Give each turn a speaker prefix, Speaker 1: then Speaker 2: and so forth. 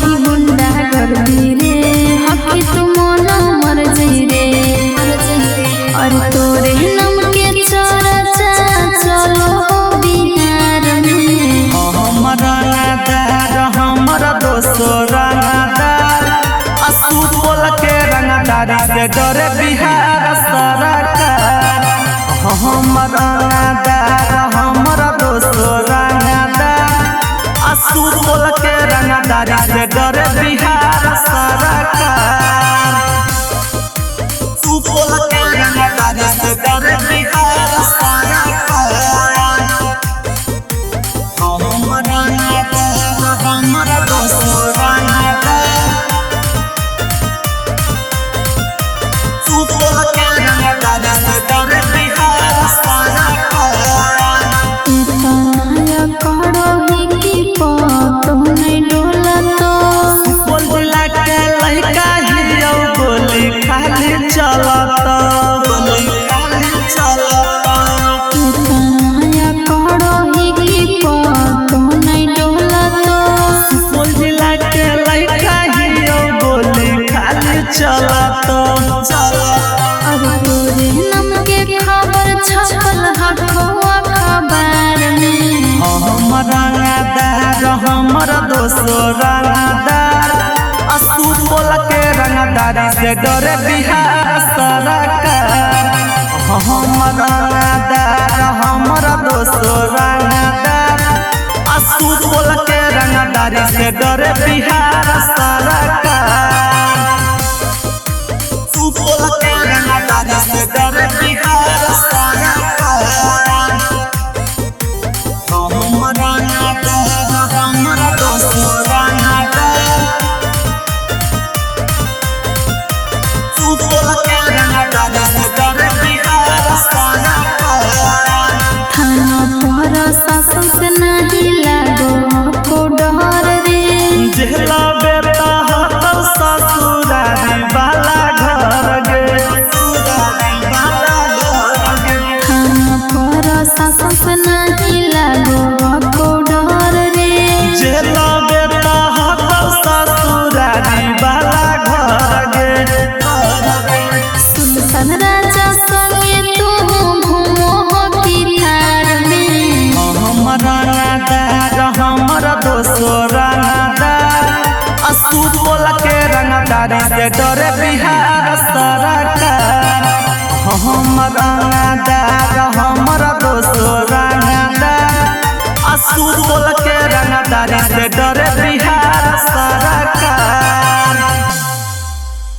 Speaker 1: ही गुंडा कर दी रे हकी तू मोना मर जी रे और तोरे नाम के चर्चा चलो बिहार में
Speaker 2: हमरा नादार हमरा दोस्तो रंगदार असुबोल के रंगदारी से डरे बिहार सरकार हमरा नादार हमरा दोस्तो रंगदार असुबोल के रंगदारी से डरे बिहार सरकार सुबोल के रंगदारी से डरे बिहार सरकार हमरा नादार हमरा दोस्तो रंगदार सुबोल के रंगदारी से डरे बिहार सरकार
Speaker 1: इतना करो ही की पतो नहीं डोला तो
Speaker 2: सुपौल जिला के लड़का हियो गोली खाली चलत
Speaker 1: इतना करो ही की पतो नहीं डोला तो
Speaker 2: सुपौल जिला के लड़का हियो गोली खाली चलत
Speaker 1: अब तोरे नाम के खबर छपल हटवा खबर में
Speaker 2: हमरा नादार हमरा दोस्तो रंगदार असुबोल के रंगदारी से डरे बिहार सरकार हमरा नादार हमरा दोस्तो रंगदार असुबोल के रंगदारी से डरे बिहार सरकार सुबोल के रंगदारी से डरे बिहार सरकार हमरा नादार हमरा दोस्तो रंगदार सुबोल के रंगदारी से डरे बिहार सरकार
Speaker 1: थाना पर शासन से नहीं लागो को डर रे
Speaker 2: जेला बेटा हतो ससुरारी वाला घर गे ससुरारी वाला घर गे
Speaker 1: थाना पर शासन से नहीं लागो को डर रे
Speaker 2: जेला बेटा हतो ससुरारी वाला घर गे
Speaker 1: सुल्तान राजा संगे तू घूमो किनार में
Speaker 2: हमरा नादार हमरा दोस्तो रंगदार असुबोल के रंगदारी से डरे बिहार सरकार हमरा नादार हमरा दोस्तो